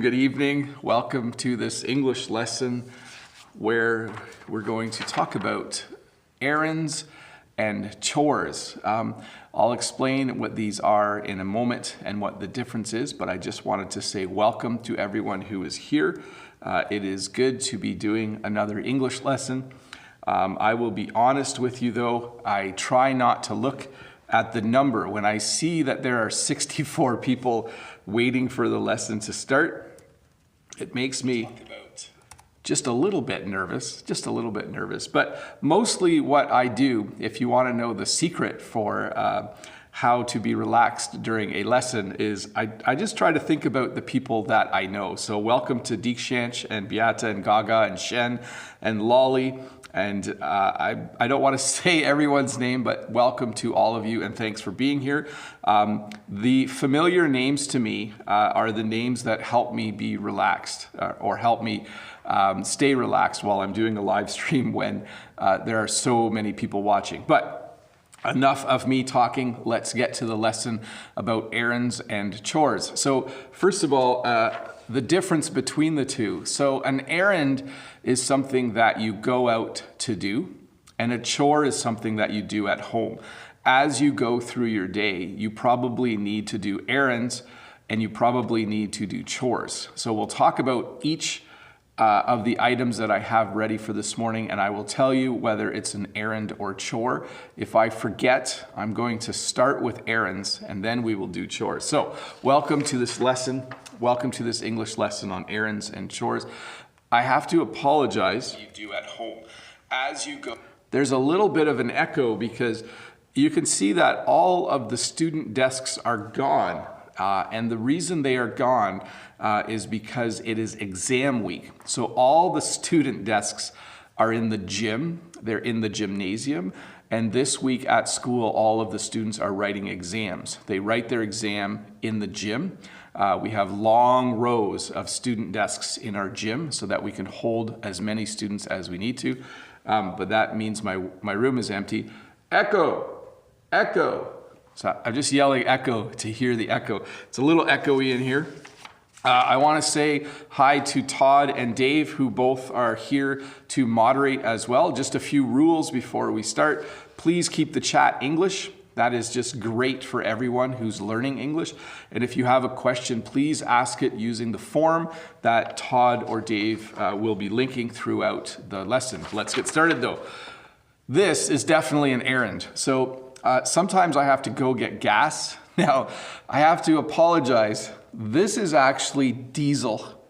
Good evening. Welcome to this English lesson where we're going to talk about errands and chores. I'll explain what these are in a moment and what the difference is, but I just wanted to say welcome to everyone who is here. It is good to be doing another English lesson. I will be honest with you though, I try not to look at the number. When I see that there are 64 people waiting for the lesson to start, it makes me just a little bit nervous, But mostly what I do, if you want to know the secret for how to be relaxed during a lesson, is I just try to think about the people that I know. So welcome to Deekshanch and Beata and Gaga and Shen and Lolly. And I don't want to say everyone's name, but welcome to all of you and thanks for being here. The familiar names to me are the names that help me be relaxed or help me stay relaxed while I'm doing a live stream when there are so many people watching. But enough of me talking, let's get to the lesson about errands and chores. So first of all, the difference between the two. So an errand is something that you go out to do, and a chore is something that you do at home. As you go through your day, you probably need to do errands and you probably need to do chores. So we'll talk about each of the items that I have ready for this morning, and I will tell you whether it's an errand or chore. If I forget, I'm going to start with errands and then we will do chores. So welcome to this lesson. Welcome to this English lesson on errands and chores. I have to apologize. You do at home as you go. There's a little bit of an echo because you can see that all of the student desks are gone. And the reason they are gone is because it is exam week. So all the student desks are in the gym, they're in the gymnasium, and this week at school, all of the students are writing exams. They write their exam in the gym. We have long rows of student desks in our gym so that we can hold as many students as we need to. But that means my room is empty. Echo, echo. So I'm just yelling echo to hear the echo. It's a little echoey in here. I want to say hi to Todd and Dave, who both are here to moderate as well. Just a few rules before we start. Please keep the chat English. That is just great for everyone who's learning English. And if you have a question, please ask it using the form that Todd or Dave will be linking throughout the lesson. Let's get started though. This is definitely an errand. So sometimes I have to go get gas. Now, I have to apologize. This is actually diesel.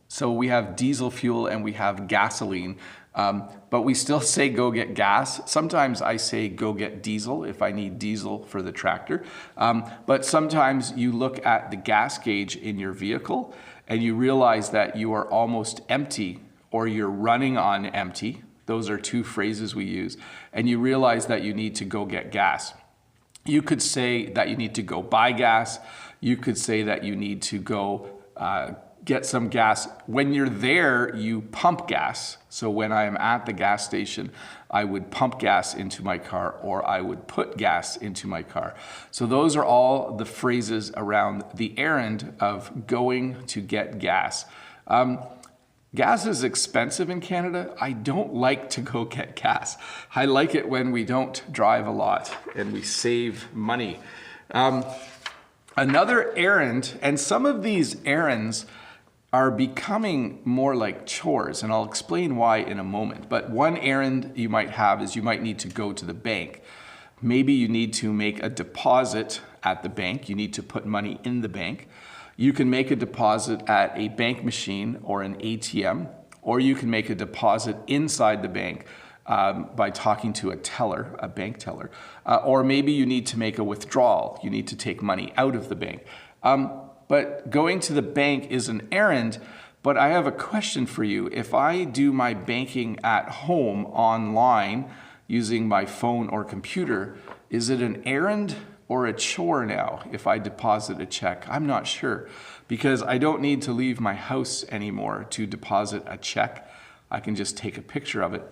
So we have diesel fuel and we have gasoline. But we still say go get gas. Sometimes I say go get diesel if I need diesel for the tractor. But sometimes you look at the gas gauge in your vehicle and you realize that you are almost empty or you're running on empty. Those are two phrases we use. And you realize that you need to go get gas. You could say that you need to go buy gas. You could say that you need to go get some gas. When you're there, you pump gas. So when I am at the gas station, I would pump gas into my car or I would put gas into my car. So those are all the phrases around the errand of going to get gas. Gas is expensive in Canada. I don't like to go get gas. I like it when we don't drive a lot and we save money. Another errand, and some of these errands are becoming more like chores, and I'll explain why in a moment. But one errand you might have is you might need to go to the bank. Maybe you need to make a deposit at the bank. You need to put money in the bank. You can make a deposit at a bank machine or an ATM, or you can make a deposit inside the bank by talking to a teller, a bank teller. Or maybe you need to make a withdrawal. You need to take money out of the bank. But going to the bank is an errand, but I have a question for you. If I do my banking at home online using my phone or computer, is it an errand or a chore now if I deposit a check? I'm not sure because I don't need to leave my house anymore to deposit a check. I can just take a picture of it.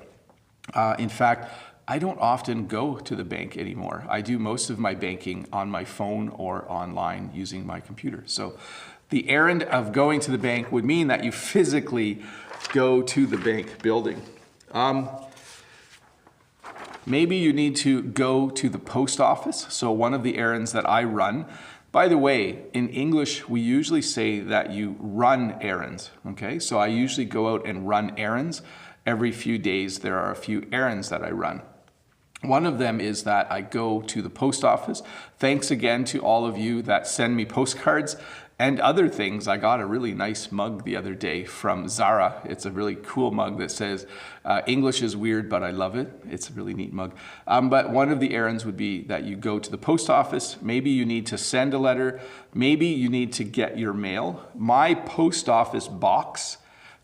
In fact, I don't often go to the bank anymore. I do most of my banking on my phone or online using my computer. So The errand of going to the bank would mean that you physically go to the bank building. Maybe you need to go to the post office. So one of the errands that I run, by the way, in English, we usually say that you run errands, okay? So I usually go out and run errands. Every few days, there are a few errands that I run. One of them is that I go to the post office. Thanks again to all of you that send me postcards and other things. I got a really nice mug the other day from Zara. It's a really cool mug that says, English is weird, but I love it. It's a really neat mug. But one of the errands would be that you go to the post office. Maybe you need to send a letter. Maybe you need to get your mail. My post office box,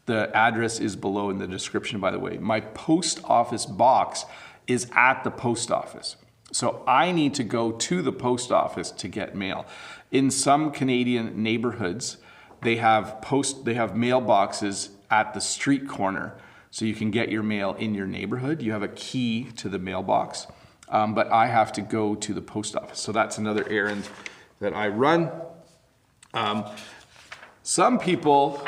the address is below in the description, by the way. My post office box is at the post office. So I need to go to the post office to get mail. In some Canadian neighborhoods, they have mailboxes at the street corner, so you can get your mail in your neighborhood. You have a key to the mailbox, but I have to go to the post office. So that's another errand that I run. Some people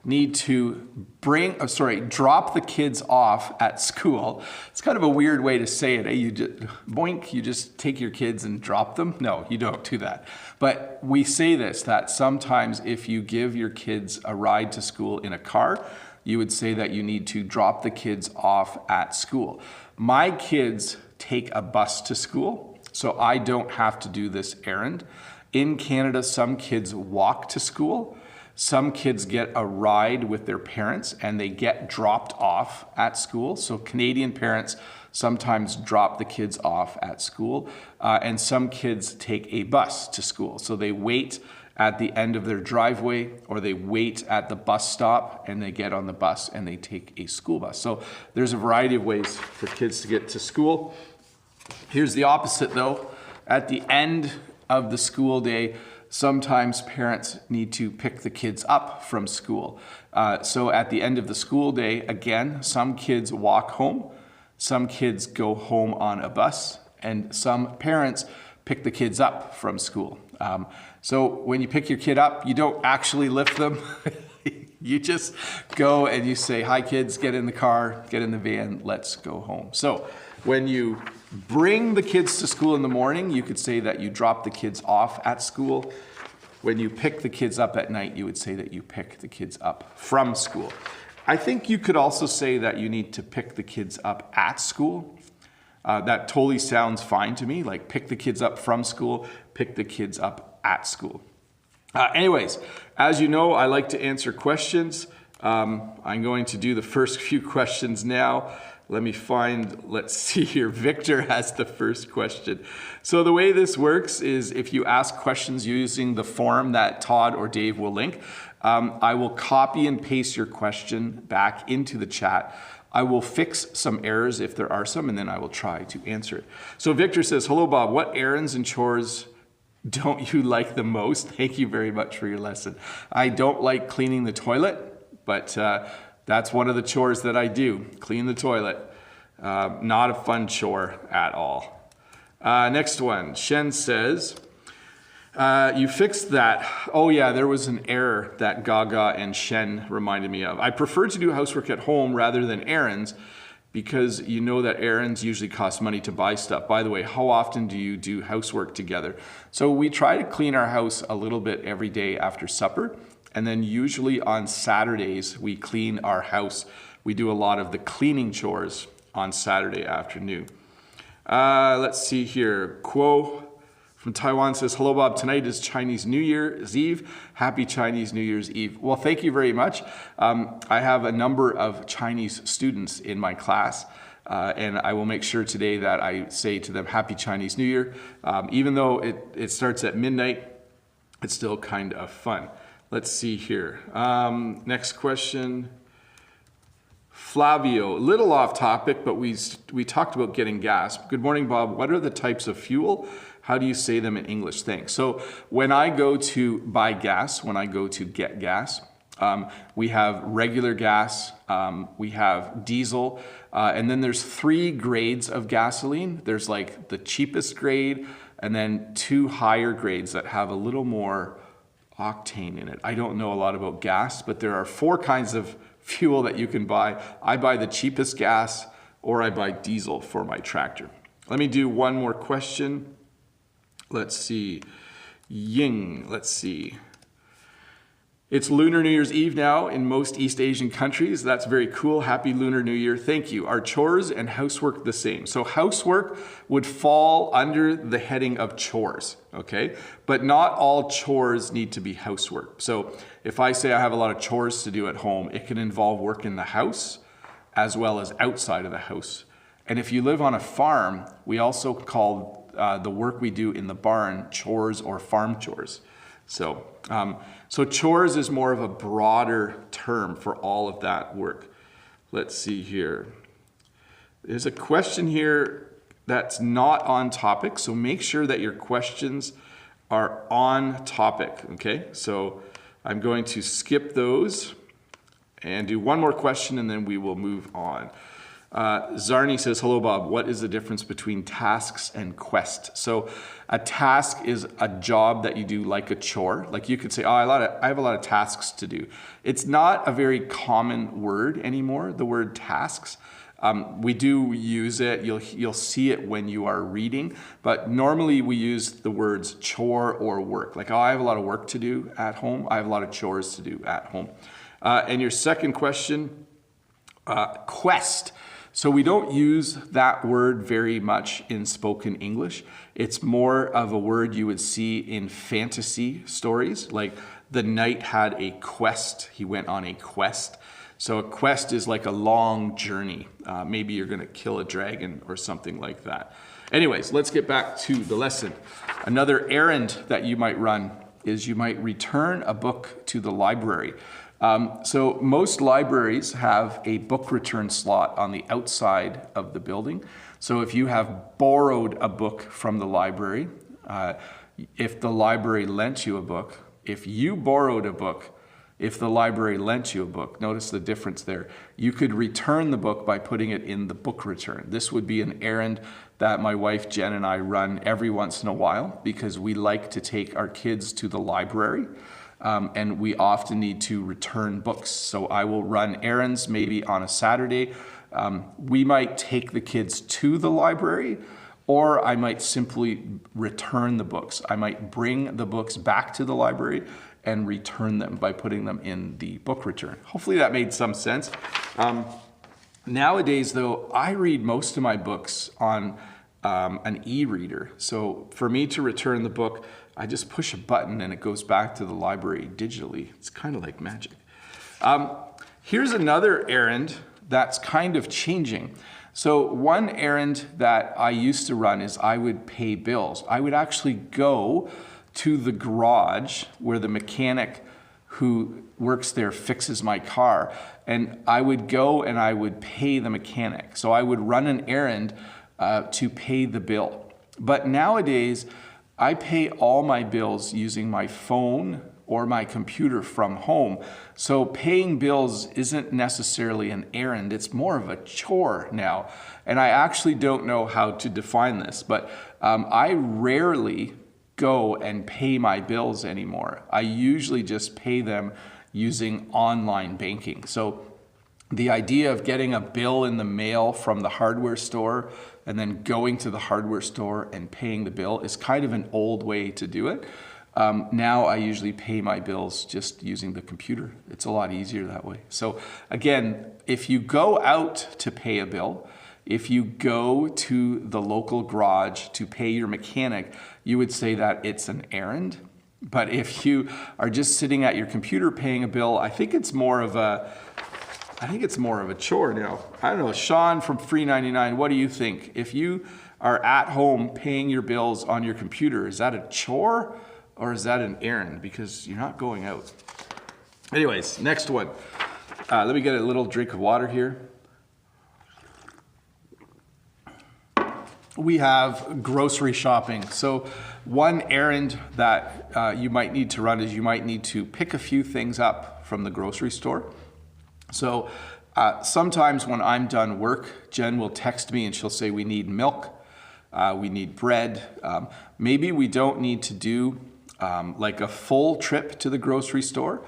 need to drop the kids off at school. It's kind of a weird way to say it. You just take your kids and drop them? No, you don't do that. But we say this, that sometimes if you give your kids a ride to school in a car, you would say that you need to drop the kids off at school. My kids take a bus to school, so I don't have to do this errand. In Canada, some kids walk to school. Some kids get a ride with their parents and they get dropped off at school. So Canadian parents sometimes drop the kids off at school, and some kids take a bus to school. So they wait at the end of their driveway or they wait at the bus stop and they get on the bus and they take a school bus. So there's a variety of ways for kids to get to school. Here's the opposite though. At the end of the school day, sometimes parents need to pick the kids up from school. So at the end of the school day, again, some kids walk home, some kids go home on a bus, and some parents pick the kids up from school. So when you pick your kid up, you don't actually lift them. You just go and you say, hi kids, get in the car, get in the van, let's go home. So when you bring the kids to school in the morning, you could say that you drop the kids off at school. When you pick the kids up at night, you would say that you pick the kids up from school. I think you could also say that you need to pick the kids up at school. That totally sounds fine to me, like pick the kids up from school, pick the kids up at school. Anyways, as you know, I like to answer questions. I'm going to do the first few questions now. Let's see here. Victor has the first question. So the way this works is if you ask questions using the form that Todd or Dave will link, I will copy and paste your question back into the chat. I will fix some errors if there are some, and then I will try to answer it. So Victor says, hello Bob, what errands and chores don't you like the most? Thank you very much for your lesson. I don't like cleaning the toilet, but that's one of the chores that I do, clean the toilet. Not a fun chore at all. Next one, Shen says, you fixed that. Oh yeah, there was an error that Gaga and Shen reminded me of. I prefer to do housework at home rather than errands because you know that errands usually cost money to buy stuff. By the way, how often do you do housework together? So we try to clean our house a little bit every day after supper. And then usually on Saturdays, we clean our house. We do a lot of the cleaning chores on Saturday afternoon. Let's see here. Quo from Taiwan says, hello Bob, tonight is Chinese New Year's Eve. Happy Chinese New Year's Eve. Well, thank you very much. I have a number of Chinese students in my class. And I will make sure today that I say to them, Happy Chinese New Year. Even though it starts at midnight, it's still kind of fun. Let's see here. Next question. Flavio, a little off topic, but we talked about getting gas. Good morning, Bob. What are the types of fuel? How do you say them in English? Thanks. So when I go to buy gas, when I go to get gas, we have regular gas, we have diesel, and then there's 3 grades of gasoline. There's like the cheapest grade, and then 2 higher grades that have a little more octane in it. I don't know a lot about gas, but there are 4 kinds of fuel that you can buy. I buy the cheapest gas, or I buy diesel for my tractor. Let me do one more question. Let's see. Ying, let's see. It's Lunar New Year's Eve now in most East Asian countries. That's very cool. Happy Lunar New Year. Thank you. Are chores and housework the same? So housework would fall under the heading of chores, okay? But not all chores need to be housework. So if I say I have a lot of chores to do at home, it can involve work in the house as well as outside of the house. And if you live on a farm, we also call the work we do in the barn chores or farm chores. So chores is more of a broader term for all of that work. Let's see here. There's a question here that's not on topic, so make sure that your questions are on topic, okay? So I'm going to skip those and do one more question, and then we will move on. Zarni says, hello, Bob. What is the difference between tasks and quest? So a task is a job that you do like a chore. Like you could say, oh, I have a lot of tasks to do. It's not a very common word anymore, the word tasks. We do use it. You'll see it when you are reading, but normally we use the words chore or work. Like, oh, I have a lot of work to do at home. I have a lot of chores to do at home. And your second question, quest. So we don't use that word very much in spoken English. It's more of a word you would see in fantasy stories, like the knight had a quest. He went on a quest. So a quest is like a long journey. Maybe you're going to kill a dragon or something like that. Anyways, let's get back to the lesson. Another errand that you might run is you might return a book to the library. So most libraries have a book return slot on the outside of the building. So if you have borrowed a book from the library, if the library lent you a book, if you borrowed a book, if the library lent you a book, notice the difference there. You could return the book by putting it in the book return. This would be an errand that my wife Jen and I run every once in a while because we like to take our kids to the library. And we often need to return books. So I will run errands maybe on a Saturday. We might take the kids to the library, or I might simply return the books. I might bring the books back to the library and return them by putting them in the book return. Hopefully that made some sense. Nowadays though, I read most of my books on an e-reader. So for me to return the book, I just push a button and it goes back to the library digitally. It's kind of like magic. Here's another errand that's kind of changing. So one errand that I used to run is I would pay bills. I would actually go to the garage where the mechanic who works there fixes my car. And I would go and I would pay the mechanic. So I would run an errand to pay the bill. But nowadays, I pay all my bills using my phone or my computer from home. So paying bills isn't necessarily an errand, it's more of a chore now. And I actually don't know how to define this, but I rarely go and pay my bills anymore. I usually just pay them using online banking. So the idea of getting a bill in the mail from the hardware store and then going to the hardware store and paying the bill is kind of an old way to do it. Now I usually pay my bills just using the computer. It's a lot easier that way. So again, if you go out to pay a bill, if you go to the local garage to pay your mechanic, you would say that it's an errand. But if you are just sitting at your computer paying a bill, I think it's more of a chore now. I don't know, Sean from Free99, what do you think? If you are at home paying your bills on your computer, is that a chore or is that an errand? Because you're not going out. Anyways, next one. Let me get a little drink of water here. We have grocery shopping. So one errand that you might need to run is you might need to pick a few things up from the grocery store. So sometimes when I'm done work, Jen will text me and she'll say, we need milk, we need bread. Maybe we don't need to do like a full trip to the grocery store.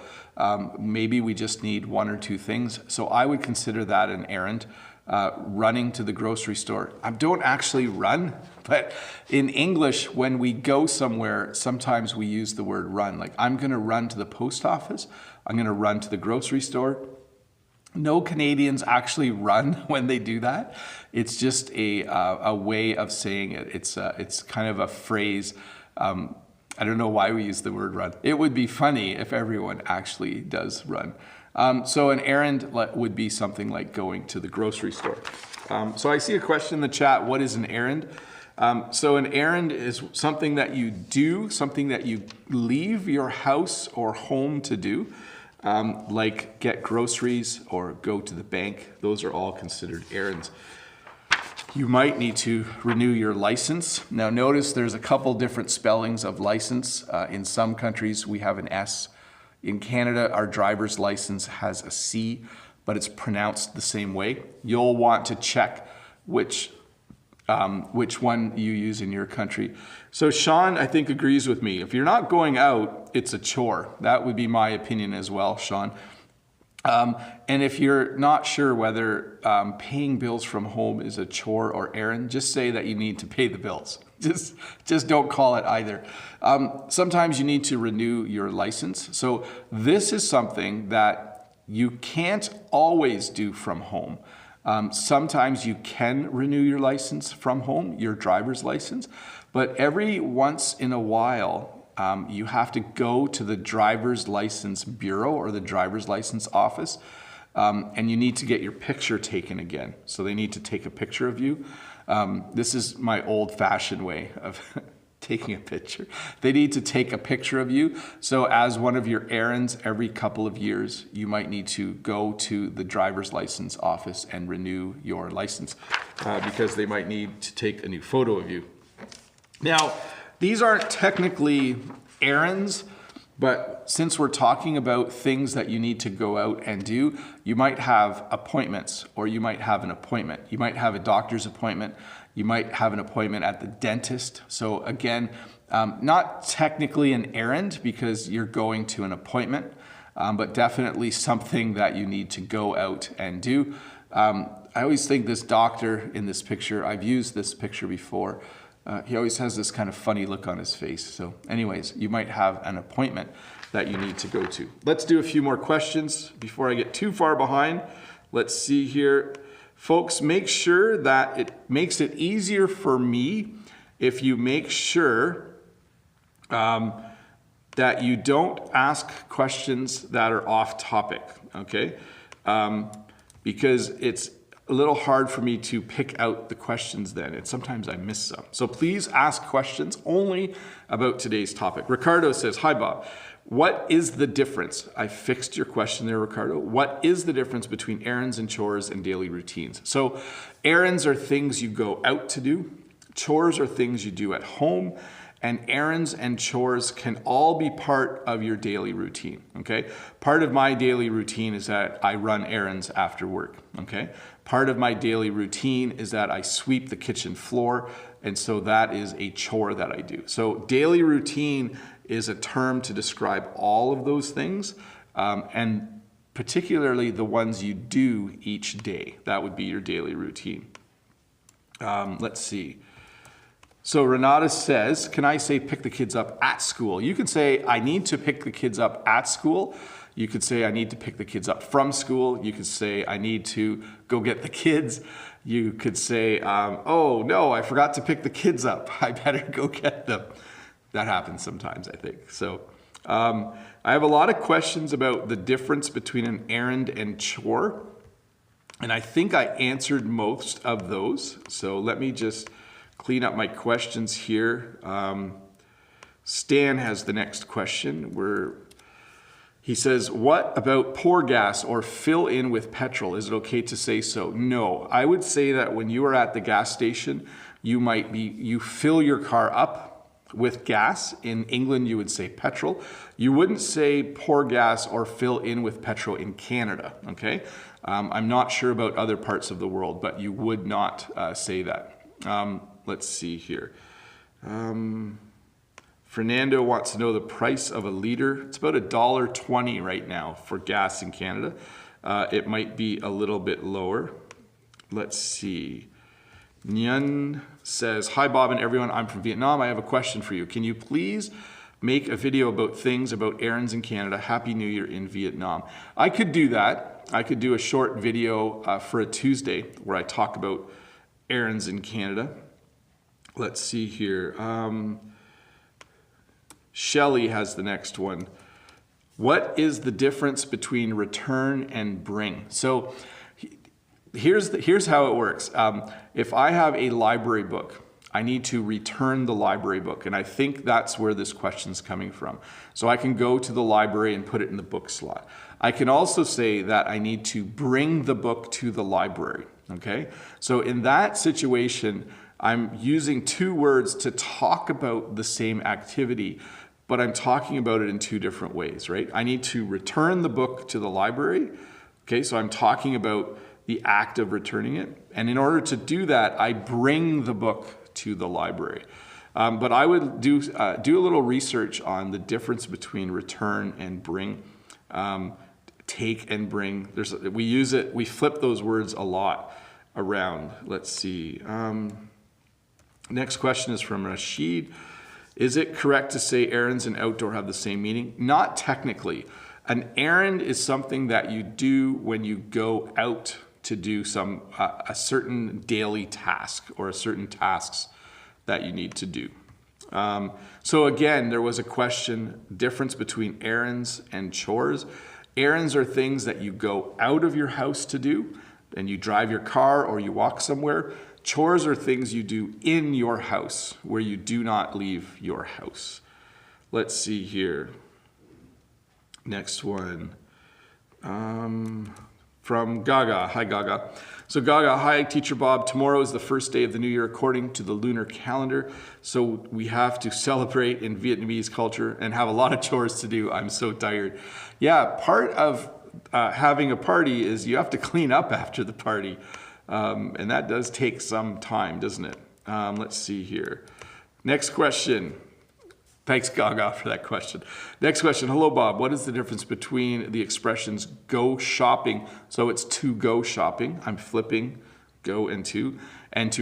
Maybe we just need one or two things. So I would consider that an errand. Running to the grocery store. I don't actually run, but in English, when we go somewhere, sometimes we use the word run. Like, I'm going to run to the post office. I'm going to run to the grocery store. No Canadians actually run when they do that. It's just a way of saying it. It's kind of a phrase. I don't know why we use the word run. It would be funny if everyone actually does run. So an errand would be something like going to the grocery store. So I see a question in the chat, what is an errand? So an errand is something that you do, something that you leave your house or home to do, like get groceries or go to the bank. Those are all considered errands. You might need to renew your license. Now notice there's a couple different spellings of license. In some countries we have an S. In Canada, our driver's license has a C, but it's pronounced the same way. You'll want to check which one you use in your country. So Sean, I think, agrees with me. If you're not going out, it's a chore. That would be my opinion as well, Sean. And if you're not sure whether paying bills from home is a chore or errand, just say that you need to pay the bills. Just don't call it either. Sometimes you need to renew your license. So this is something that you can't always do from home. Sometimes you can renew your license from home, your driver's license, but every once in a while, you have to go to the driver's license bureau or the driver's license office, and you need to get your picture taken again. So they need to take a picture of you. This is my old-fashioned way of taking a picture. They need to take a picture of you. So as one of your errands, every couple of years, you might need to go to the driver's license office and renew your license because they might need to take a new photo of you. Now, these aren't technically errands, but since we're talking about things that you need to go out and do, you might have appointments, or you might have an appointment. You might have a doctor's appointment. You might have an appointment at the dentist. So again, not technically an errand because you're going to an appointment, but definitely something that you need to go out and do. I always think this doctor in this picture, I've used this picture before, he always has this kind of funny look on his face. So anyways, you might have an appointment that you need to go to. Let's do a few more questions before I get too far behind. Let's see here. Folks, make sure that it makes it easier for me if you make sure that you don't ask questions that are off topic, okay? Because it's a little hard for me to pick out the questions then, and sometimes I miss some. So please ask questions only about today's topic. Ricardo says, hi Bob, what is the difference? I fixed your question there, Ricardo. What is the difference between errands and chores and daily routines? So errands are things you go out to do. Chores are things you do at home. And errands and chores can all be part of your daily routine, okay? Part of my daily routine is that I run errands after work, okay? Part of my daily routine is that I sweep the kitchen floor, and so that is a chore that I do. So daily routine is a term to describe all of those things, and particularly the ones you do each day. That would be your daily routine. Let's see. So Renata says, can I say pick the kids up at school? You could say, I need to pick the kids up at school. You could say, I need to pick the kids up from school. You could say, I need to go get the kids. You could say, oh no, I forgot to pick the kids up. I better go get them. That happens sometimes, I think. So I have a lot of questions about the difference between an errand and chore. And I think I answered most of those. So let me just clean up my questions here. Stan has the next question where he says, what about pour gas or fill in with petrol? Is it okay to say so? No, I would say that when you are at the gas station, you fill your car up with gas. In England, you would say petrol. You wouldn't say pour gas or fill in with petrol in Canada, okay? I'm not sure about other parts of the world, but you would not say that. Let's see here. Fernando wants to know the price of a liter. It's about $1.20 right now for gas in Canada. It might be a little bit lower. Let's see. Nguyen says, hi Bob and everyone, I'm from Vietnam. I have a question for you. Can you please make a video about things about errands in Canada? Happy New Year in Vietnam. I could do that. I could do a short video for a Tuesday where I talk about errands in Canada. Let's see here. Shelley has the next one. What is the difference between return and bring? So here's how it works. If I have a library book, I need to return the library book. And I think that's where this question's coming from. So I can go to the library and put it in the book slot. I can also say that I need to bring the book to the library, okay? So in that situation, I'm using two words to talk about the same activity, but I'm talking about it in two different ways, right? I need to return the book to the library, okay? So I'm talking about the act of returning it. And in order to do that, I bring the book to the library. But I would do a little research on the difference between return and bring, take and bring. We flip those words a lot around. Let's see. Next question is from Rashid. Is it correct to say errands and outdoor have the same meaning? Not technically. An errand is something that you do when you go out to do a certain daily task or a certain tasks that you need to do. So again, there was a question, difference between errands and chores. Errands are things that you go out of your house to do, and you drive your car or you walk somewhere. Chores are things you do in your house where you do not leave your house. Let's see here. Next one. From Gaga. Hi, Gaga. So Gaga, hi, Teacher Bob. Tomorrow is the first day of the new year according to the lunar calendar. So we have to celebrate in Vietnamese culture and have a lot of chores to do. I'm so tired. Yeah, part of having a party is you have to clean up after the party. And that does take some time, doesn't it? Let's see here. Next question. Thanks, Gaga, for that question. Next question. Hello, Bob. What is the difference between the expressions go shopping? So it's to go shopping. I'm flipping go and to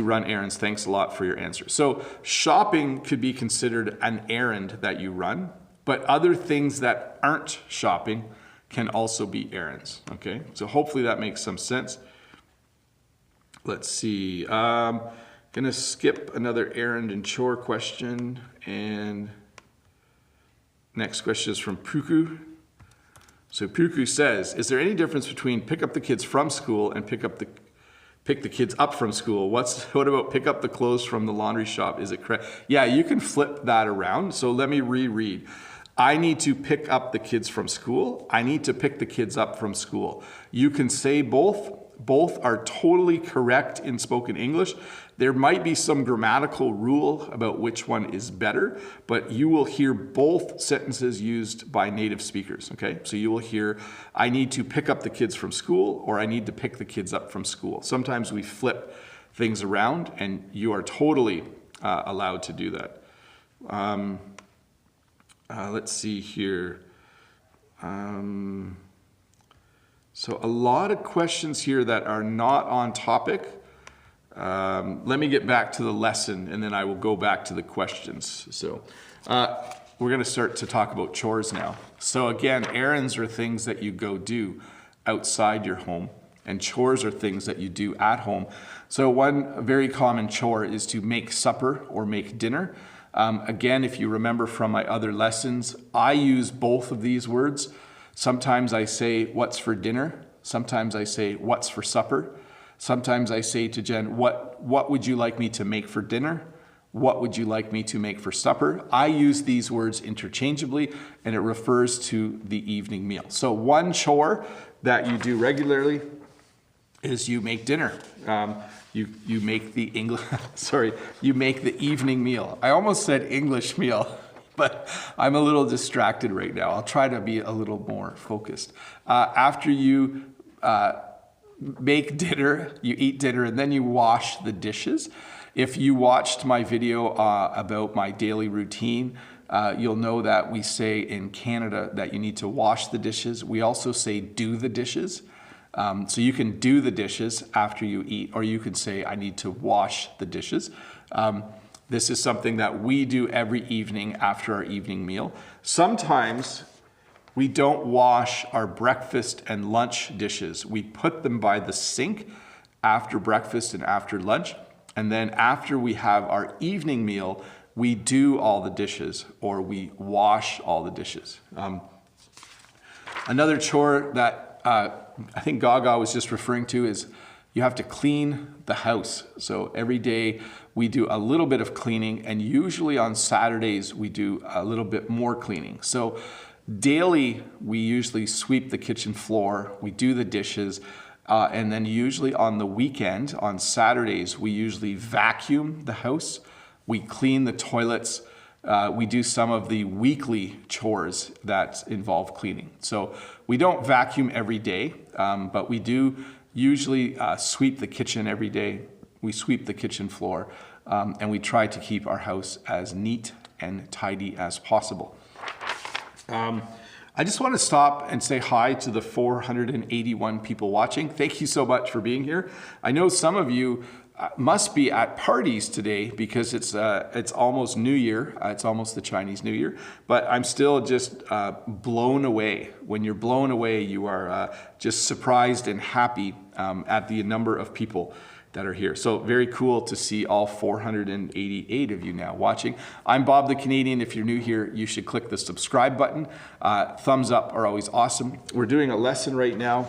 run errands. Thanks a lot for your answer. So shopping could be considered an errand that you run, but other things that aren't shopping can also be errands. Okay, so hopefully that makes some sense. Let's see. Gonna skip another errand and chore question, and next question is from Puku. So Puku says, is there any difference between pick up the kids from school and pick the kids up from school? What about pick up the clothes from the laundry shop? Is it correct? Yeah, you can flip that around. So let me reread. I need to pick up the kids from school. I need to pick the kids up from school. You can say both. Both are totally correct in spoken English. There might be some grammatical rule about which one is better, but you will hear both sentences used by native speakers, okay? So you will hear, I need to pick up the kids from school, or I need to pick the kids up from school. Sometimes we flip things around, and you are totally allowed to do that. Let's see here. So a lot of questions here that are not on topic. Let me get back to the lesson and then I will go back to the questions. So we're going to start to talk about chores now. So again, errands are things that you go do outside your home, and chores are things that you do at home. So one very common chore is to make supper or make dinner. Again, if you remember from my other lessons, I use both of these words. Sometimes I say, what's for dinner? Sometimes I say, what's for supper? Sometimes I say to Jen, what would you like me to make for dinner? What would you like me to make for supper? I use these words interchangeably, and it refers to the evening meal. So one chore that you do regularly is you make dinner. You make the you make the evening meal. I almost said English meal. But I'm a little distracted right now. I'll try to be a little more focused. After you make dinner, you eat dinner, and then you wash the dishes. If you watched my video about my daily routine, you'll know that we say in Canada that you need to wash the dishes. We also say do the dishes. So you can do the dishes after you eat, or you can say I need to wash the dishes. This is something that we do every evening after our evening meal. Sometimes we don't wash our breakfast and lunch dishes. We put them by the sink after breakfast and after lunch. And then after we have our evening meal, we do all the dishes, or we wash all the dishes. Another chore that I think Gaga was just referring to is you have to clean the house. So every day we do a little bit of cleaning, and usually on Saturdays we do a little bit more cleaning. So daily we usually sweep the kitchen floor, we do the dishes, and then usually on the weekend, on Saturdays, we usually vacuum the house, we clean the toilets, we do some of the weekly chores that involve cleaning. So we don't vacuum every day, but we do usually sweep the kitchen every day. We sweep the kitchen floor, and we try to keep our house as neat and tidy as possible. I just want to stop and say hi to the 481 people watching. Thank you so much for being here. I know some of you must be at parties today because it's almost New Year. It's almost the Chinese New Year, but I'm still just blown away. When you're blown away, you are just surprised and happy at the number of people that are here. So very cool to see all 488 of you now watching. I'm Bob the Canadian. If you're new here, you should click the subscribe button. Thumbs up are always awesome. We're doing a lesson right now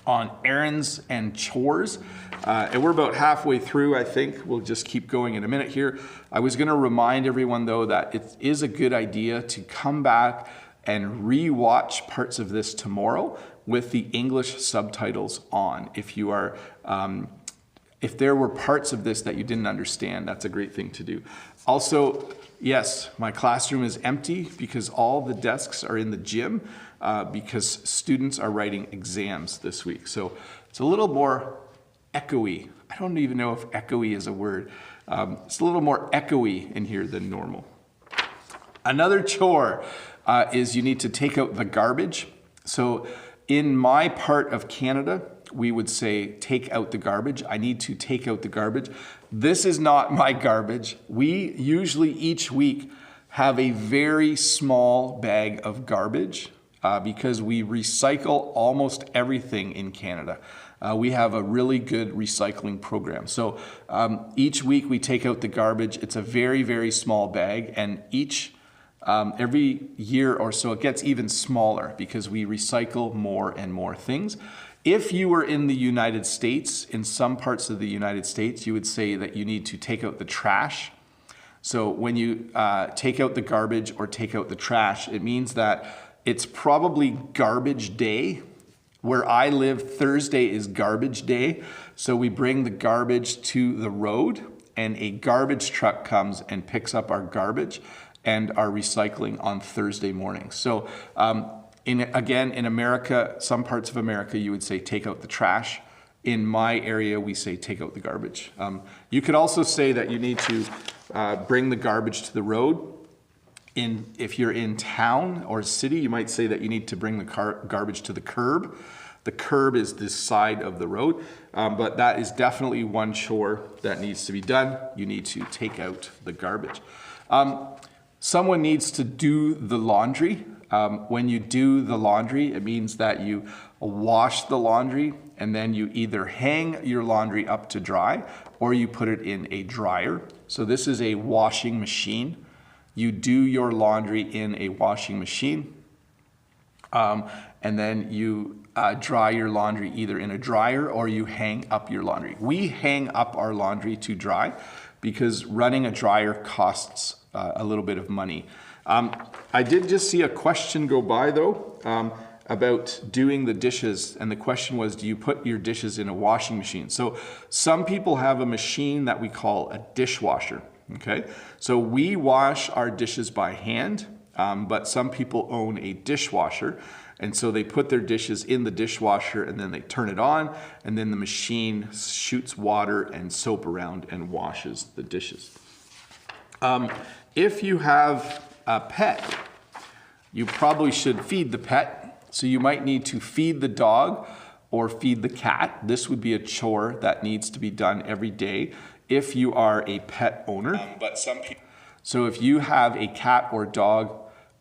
on errands and chores. And we're about halfway through, I think. We'll just keep going in a minute here. I was gonna remind everyone though that it is a good idea to come back and re-watch parts of this tomorrow with the English subtitles on. If there were parts of this that you didn't understand, that's a great thing to do. Also, yes, my classroom is empty because all the desks are in the gym because students are writing exams this week. So it's a little more echoey. I don't even know if echoey is a word. It's a little more echoey in here than normal. Another chore is you need to take out the garbage. So in my part of Canada, we would say, take out the garbage. I need to take out the garbage. This is not my garbage. We usually each week have a very small bag of garbage because we recycle almost everything in Canada. We have a really good recycling program. So each week we take out the garbage. It's a very, very small bag, and every year or so it gets even smaller because we recycle more and more things. If you were in the United States, in some parts of the United States, you would say that you need to take out the trash. So when you take out the garbage or take out the trash, it means that it's probably garbage day. Where I live, Thursday is garbage day. So we bring the garbage to the road, and a garbage truck comes and picks up our garbage and our recycling on Thursday morning. So again, in America, some parts of America, you would say take out the trash. In my area, we say take out the garbage. You could also say that you need to bring the garbage to the road. If you're in town or city, you might say that you need to bring the garbage to the curb. The curb is this side of the road, but that is definitely one chore that needs to be done. You need to take out the garbage. Someone needs to do the laundry. When you do the laundry, it means that you wash the laundry and then you either hang your laundry up to dry or you put it in a dryer. So this is a washing machine. You do your laundry in a washing machine, and then you dry your laundry either in a dryer or you hang up your laundry. We hang up our laundry to dry because running a dryer costs a little bit of money. I did just see a question go by though about doing the dishes, and the question was, do you put your dishes in a washing machine? So some people have a machine that we call a dishwasher. Okay, so we wash our dishes by hand, but some people own a dishwasher, and so they put their dishes in the dishwasher and then they turn it on, and then the machine shoots water and soap around and washes the dishes. If you have a pet, you probably should feed the pet. So you might need to feed the dog or feed the cat. This would be a chore that needs to be done every day if you are a pet owner. So if you have a cat or dog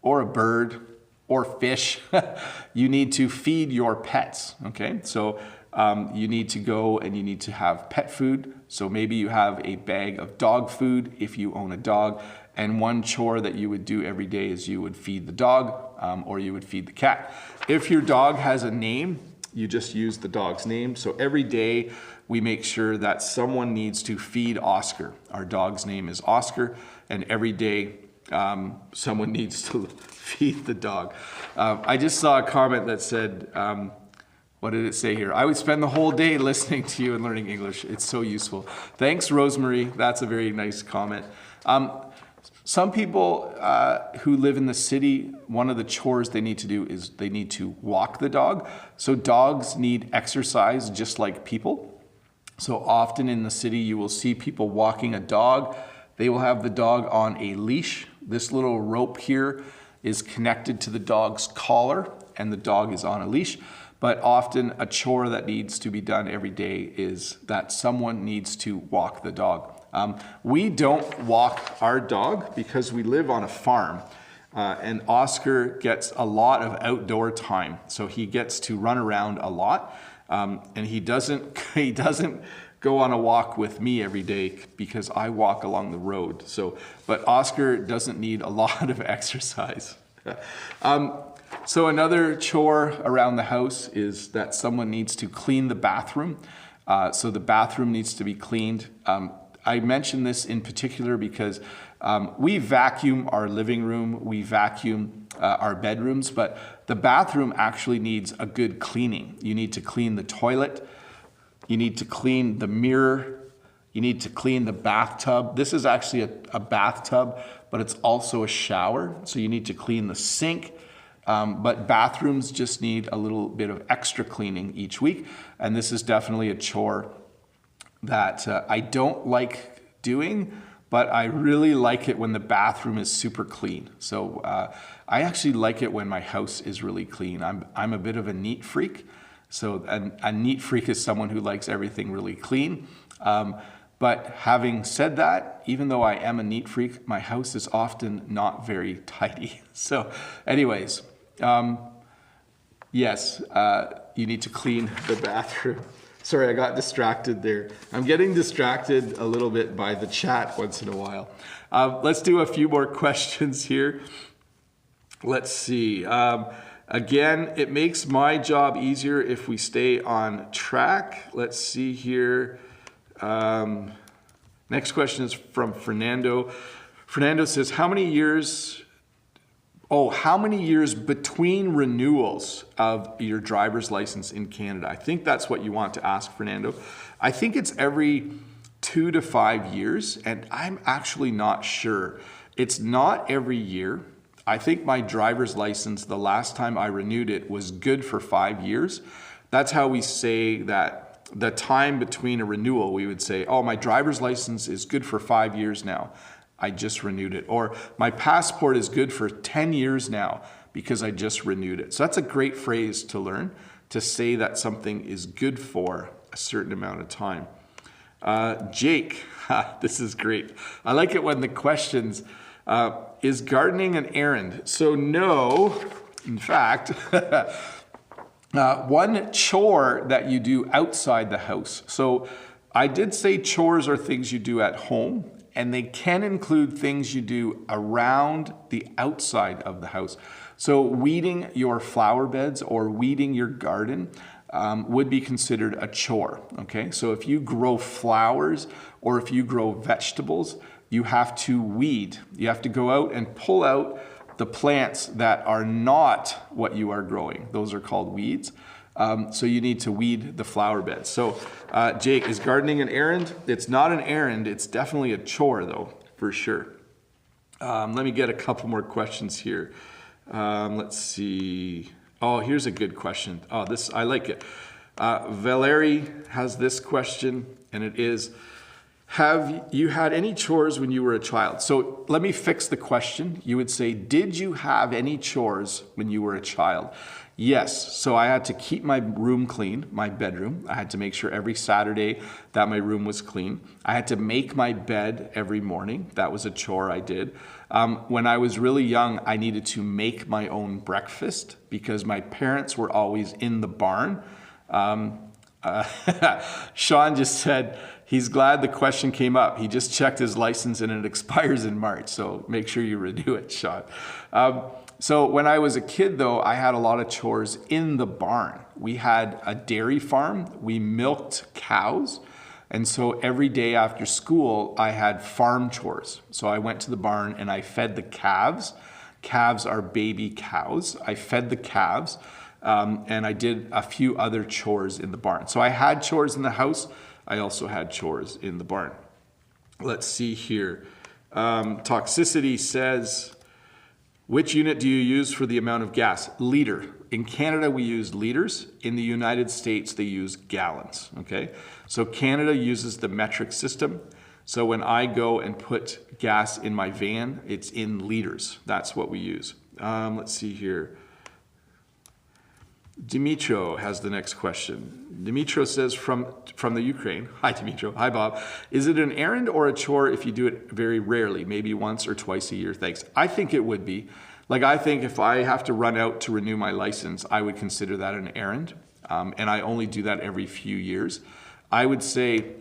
or a bird or fish, you need to feed your pets, okay? So you need to go and you need to have pet food. So maybe you have a bag of dog food if you own a dog, and one chore that you would do every day is you would feed the dog or you would feed the cat. If your dog has a name, you just use the dog's name. So every day we make sure that someone needs to feed Oscar. Our dog's name is Oscar, and every day someone needs to feed the dog. I just saw a comment that said, what did it say here? I would spend the whole day listening to you and learning English. It's so useful. Thanks, Rosemary. That's a very nice comment. Some people who live in the city, one of the chores they need to do is they need to walk the dog. So dogs need exercise just like people. So often in the city, you will see people walking a dog. They will have the dog on a leash. This little rope here is connected to the dog's collar, and the dog is on a leash. But often a chore that needs to be done every day is that someone needs to walk the dog. We don't walk our dog because we live on a farm, and Oscar gets a lot of outdoor time. So he gets to run around a lot, and he doesn't go on a walk with me every day because I walk along the road. So, but Oscar doesn't need a lot of exercise. So another chore around the house is that someone needs to clean the bathroom. So the bathroom needs to be cleaned. I mention this in particular because we vacuum our living room, we vacuum our bedrooms, but the bathroom actually needs a good cleaning. You need to clean the toilet, you need to clean the mirror, you need to clean the bathtub. This is actually a bathtub, but it's also a shower, so you need to clean the sink. But bathrooms just need a little bit of extra cleaning each week, and this is definitely a chore that I don't like doing, but I really like it when the bathroom is super clean. So I actually like it when my house is really clean. I'm a bit of a neat freak. So a neat freak is someone who likes everything really clean. But having said that, even though I am a neat freak, my house is often not very tidy. So anyways, yes, you need to clean the bathroom. Sorry, I got distracted there. I'm getting distracted a little bit by the chat once in a while. Let's do a few more questions here. Let's see. Again, it makes my job easier if we stay on track. Let's see here. Next question is from Fernando. Fernando says, how many years between renewals of your driver's license in Canada? I think that's what you want to ask, Fernando. I think it's every 2 to 5 years, and I'm actually not sure. It's not every year. I think my driver's license, the last time I renewed it, was good for 5 years. That's how we say that the time between a renewal, we would say, oh, my driver's license is good for 5 years now. I just renewed it. Or my passport is good for 10 years now because I just renewed it. So that's a great phrase to learn, to say that something is good for a certain amount of time. Jake, this is great. I like it when the questions, is gardening an errand? So no, in fact, one chore that you do outside the house. So I did say chores are things you do at home, and they can include things you do around the outside of the house. So weeding your flower beds or weeding your garden would be considered a chore, okay? So if you grow flowers or if you grow vegetables, you have to weed. You have to go out and pull out the plants that are not what you are growing. Those are called weeds. So you need to weed the flower beds. So Jake, is gardening an errand? It's not an errand, it's definitely a chore though, for sure. Let me get a couple more questions here. Let's see. Oh, here's a good question. Oh, I like it. Valerie has this question, and it is, Have you had any chores when you were a child? So let me fix the question. You would say, did you have any chores when you were a child? Yes. So I had to keep my room clean, my bedroom. I had to make sure every Saturday that my room was clean. I had to make my bed every morning. That was a chore I did. When I was really young, I needed to make my own breakfast because my parents were always in the barn. Sean just said he's glad the question came up. He just checked his license and it expires in March. So make sure you renew it, Sean. So when I was a kid, though, I had a lot of chores in the barn. We had a dairy farm. We milked cows. And so every day after school, I had farm chores. So I went to the barn and I fed the calves. Calves are baby cows. I fed the calves. And I did a few other chores in the barn. So I had chores in the house. I also had chores in the barn. Let's see here. Toxicity says, which unit do you use for the amount of gas? Liter. In Canada, we use liters. In the United States, they use gallons, okay? So Canada uses the metric system. So when I go and put gas in my van, it's in liters. That's what we use. Let's see here. Dimitro has the next question. Dimitro says from the Ukraine. Hi, Dimitro. Hi, Bob. Is it an errand or a chore if you do it very rarely, maybe once or twice a year? Thanks. I think it would be. Like, I think if I have to run out to renew my license, I would consider that an errand. And I only do that every few years. I would say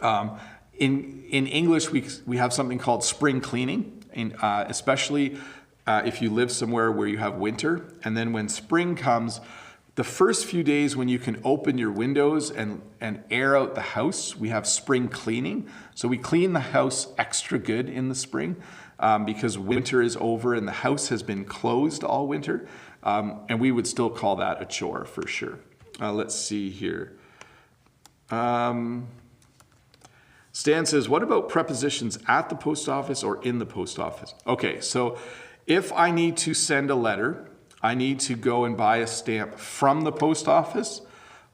in English, we have something called spring cleaning, and especially if you live somewhere where you have winter. And then when spring comes, the first few days when you can open your windows and air out the house, we have spring cleaning. So we clean the house extra good in the spring because winter is over and the house has been closed all winter. And we would still call that a chore for sure. Let's see here. Stan says, what about prepositions at the post office or in the post office? Okay, so if I need to send a letter, I need to go and buy a stamp from the post office.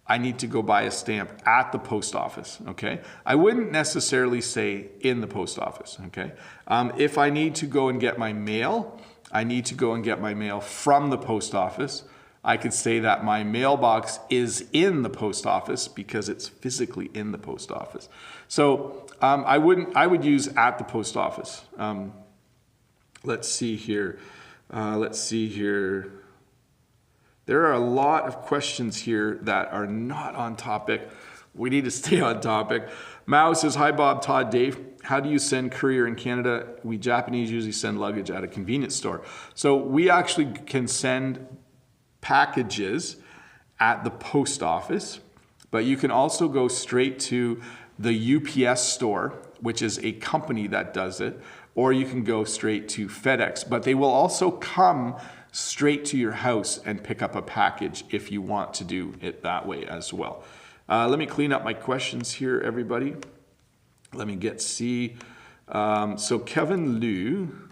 I need to go buy a stamp at the post office, okay? I wouldn't necessarily say in the post office, okay? If I need to go and get my mail, I need to go and get my mail from the post office. I could say that my mailbox is in the post office because it's physically in the post office. So I would use at the post office. Let's see here. There are a lot of questions here that are not on topic. We need to stay on topic. Mao says, hi Bob, Todd, Dave. How do you send courier in Canada? We Japanese usually send luggage at a convenience store. So we actually can send packages at the post office, but you can also go straight to the UPS store, which is a company that does it, or you can go straight to FedEx, but they will also come straight to your house and pick up a package if you want to do it that way as well. Let me clean up my questions here, everybody. Let me see. So Kevin Liu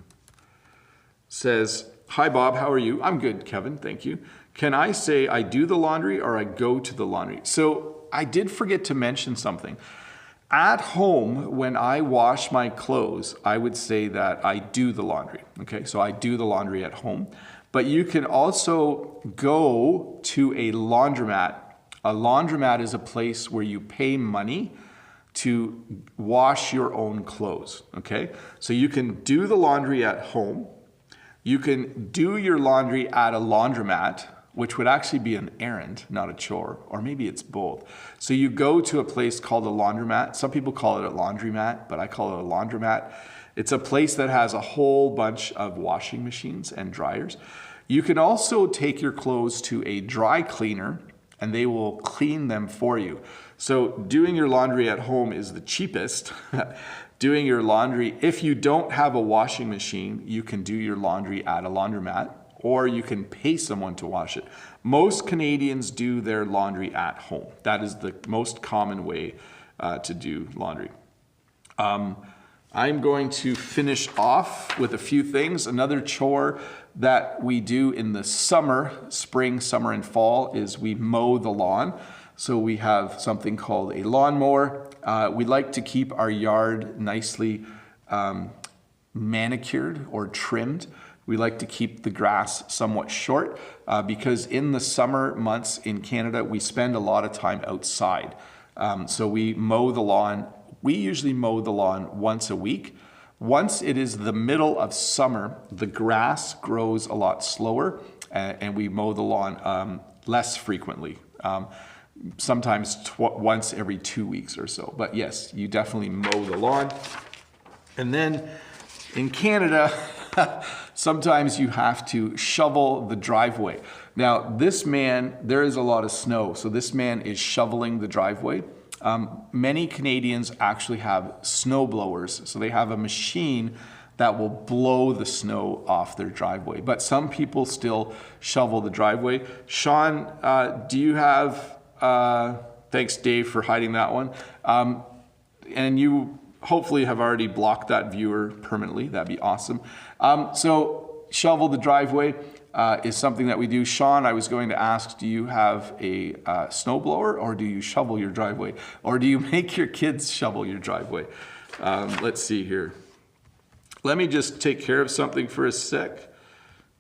says, hi Bob, how are you? I'm good, Kevin, thank you. Can I say I do the laundry or I go to the laundry? So I did forget to mention something. At home, when I wash my clothes, I would say that I do the laundry, okay? So I do the laundry at home. But you can also go to a laundromat. A laundromat is a place where you pay money to wash your own clothes, okay? So you can do the laundry at home. You can do your laundry at a laundromat, which would actually be an errand, not a chore, or maybe it's both. So you go to a place called a laundromat. Some people call it a laundromat, but I call it a laundromat. It's a place that has a whole bunch of washing machines and dryers. You can also take your clothes to a dry cleaner and they will clean them for you. So doing your laundry at home is the cheapest. Doing your laundry, if you don't have a washing machine, you can do your laundry at a laundromat, or you can pay someone to wash it. Most Canadians do their laundry at home. That is the most common way to do laundry. I'm going to finish off with a few things. Another chore that we do in the summer, spring, summer, and fall is we mow the lawn. So we have something called a lawnmower. We like to keep our yard nicely manicured or trimmed. We like to keep the grass somewhat short because in the summer months in Canada, we spend a lot of time outside. So we mow the lawn. We usually mow the lawn once a week. Once it is the middle of summer, the grass grows a lot slower and we mow the lawn less frequently. Sometimes once every 2 weeks or so. But yes, you definitely mow the lawn. And then in Canada, sometimes you have to shovel the driveway. Now, this man, there is a lot of snow, so this man is shoveling the driveway. Many Canadians actually have snow blowers, so they have a machine that will blow the snow off their driveway. But some people still shovel the driveway. Sean, do you have, thanks Dave for hiding that one. And you hopefully have already blocked that viewer permanently. That'd be awesome. So shovel the driveway is something that we do. Sean, I was going to ask, do you have a snowblower or do you shovel your driveway? Or do you make your kids shovel your driveway? Let's see here. Let me just take care of something for a sec.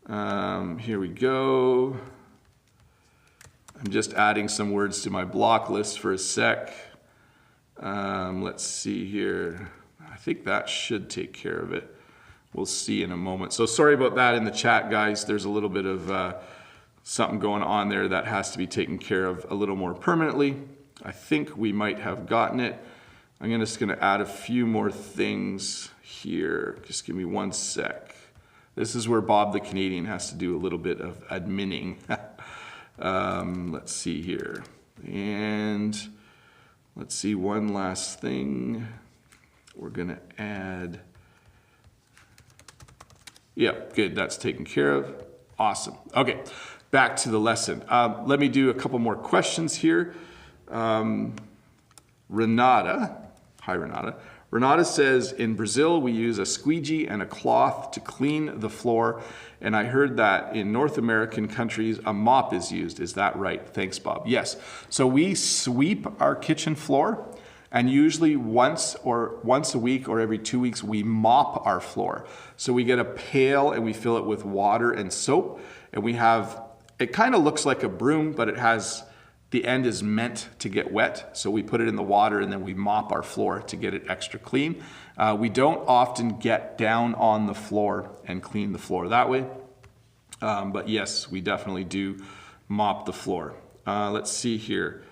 Here we go. I'm just adding some words to my block list for a sec. Let's see here. I think that should take care of it. We'll see in a moment. So sorry about that in the chat, guys. There's a little bit of something going on there that has to be taken care of a little more permanently. I think we might have gotten it. I'm just gonna add a few more things here. Just give me one sec. This is where Bob the Canadian has to do a little bit of adminning. Let's see here. And let's see one last thing. We're gonna add, yeah, good, that's taken care of. Awesome. Okay, back to the lesson. Let me do a couple more questions here. Renata, hi Renata. Renata says, in Brazil, we use a squeegee and a cloth to clean the floor. And I heard that in North American countries, a mop is used. Is that right? Thanks, Bob. Yes. So we sweep our kitchen floor. And usually once a week or every 2 weeks, we mop our floor. So we get a pail and we fill it with water and soap. And we have, it kind of looks like a broom, but it has, the end is meant to get wet. So we put it in the water and then we mop our floor to get it extra clean. We don't often get down on the floor and clean the floor that way. But yes, we definitely do mop the floor. Let's see here.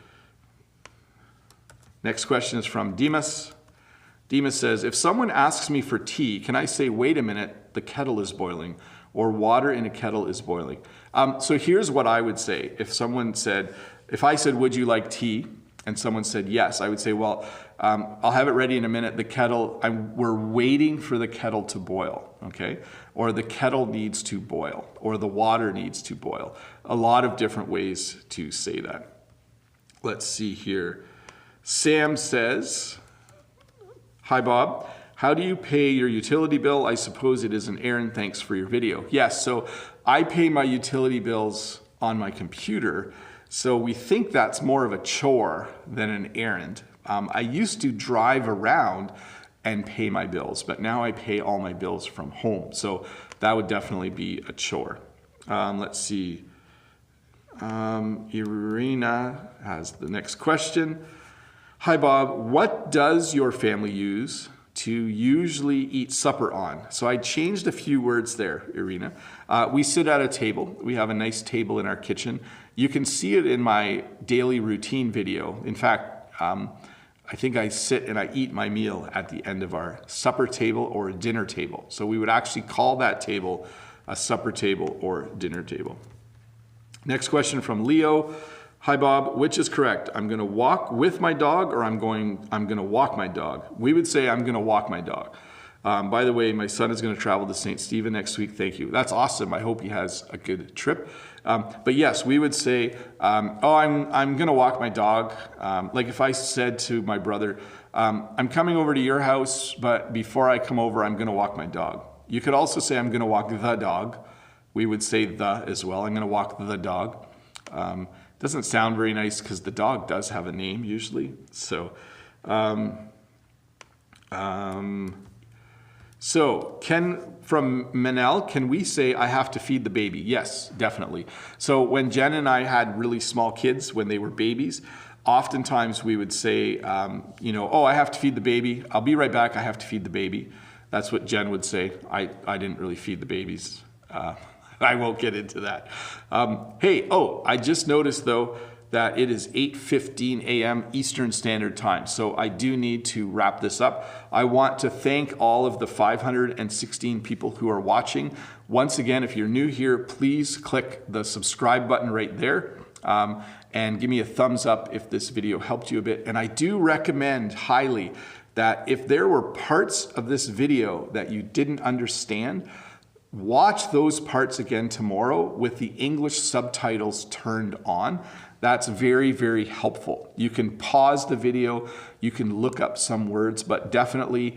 Next question is from Demas. Demas says, if someone asks me for tea, can I say, wait a minute, the kettle is boiling, or water in a kettle is boiling? So here's what I would say. If someone said, if I said, would you like tea? And someone said yes, I would say, well, I'll have it ready in a minute. The kettle, we're waiting for the kettle to boil, okay? Or the kettle needs to boil, or the water needs to boil. A lot of different ways to say that. Let's see here. Sam says, hi Bob, how do you pay your utility bill? I suppose it is an errand, thanks for your video. Yes, so I pay my utility bills on my computer, so we think that's more of a chore than an errand. I used to drive around and pay my bills, but now I pay all my bills from home, so that would definitely be a chore. Let's see, Irina has the next question. Hi Bob, what does your family use to usually eat supper on? So I changed a few words there, Irina. We sit at a table. We have a nice table in our kitchen. You can see it in my daily routine video. In fact, I think I sit and I eat my meal at the end of our supper table or a dinner table. So we would actually call that table a supper table or dinner table. Next question from Leo. Hi Bob, which is correct? I'm gonna walk with my dog or I'm gonna walk my dog? We would say I'm gonna walk my dog. By the way, my son is gonna travel to St. Stephen next week, thank you. That's awesome, I hope he has a good trip. But yes, we would say, oh, I'm gonna walk my dog. Like if I said to my brother, I'm coming over to your house, but before I come over, I'm gonna walk my dog. You could also say I'm gonna walk the dog. We would say the as well, I'm gonna walk the dog. Doesn't sound very nice because the dog does have a name usually. So, so from Manel, can we say I have to feed the baby? Yes, definitely. So when Jen and I had really small kids when they were babies, oftentimes we would say, oh, I have to feed the baby. I'll be right back. I have to feed the baby. That's what Jen would say. I didn't really feed the babies. I won't get into that. I just noticed though that it is 8:15 a.m. Eastern Standard Time. So I do need to wrap this up. I want to thank all of the 516 people who are watching. Once again, if you're new here, please click the subscribe button right there. And give me a thumbs up if this video helped you a bit. And I do recommend highly that if there were parts of this video that you didn't understand, watch those parts again tomorrow with the English subtitles turned on. That's very, very helpful. You can pause the video, you can look up some words, but definitely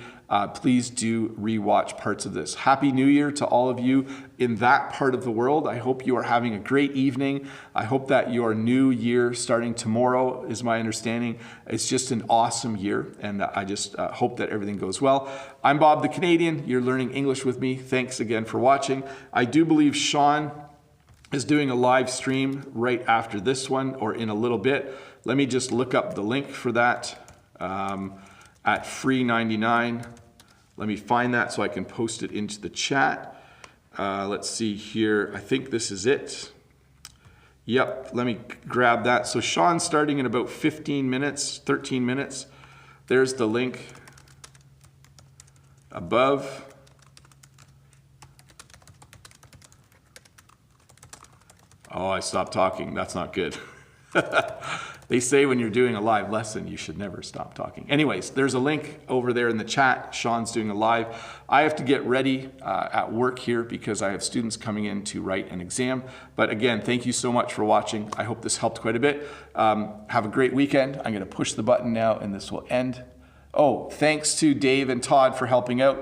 please do rewatch parts of this. Happy New Year to all of you in that part of the world. I hope you are having a great evening. I hope that your new year starting tomorrow, is my understanding, it's just an awesome year, and I just hope that everything goes well. I'm Bob the Canadian. You're learning English with me. Thanks again for watching. I do believe Sean is doing a live stream right after this one or in a little bit. Let me just look up the link for that at free 99. Let me find that so I can post it into the chat. Let's see here. I think this is it. Yep, let me grab that. So Sean's starting in about 15 minutes, 13 minutes. There's the link above. Oh, I stopped talking. That's not good. They say when you're doing a live lesson, you should never stop talking. Anyways, there's a link over there in the chat. Sean's doing a live. I have to get ready at work here because I have students coming in to write an exam. But again, thank you so much for watching. I hope this helped quite a bit. Have a great weekend. I'm going to push the button now and this will end. Oh, thanks to Dave and Todd for helping out.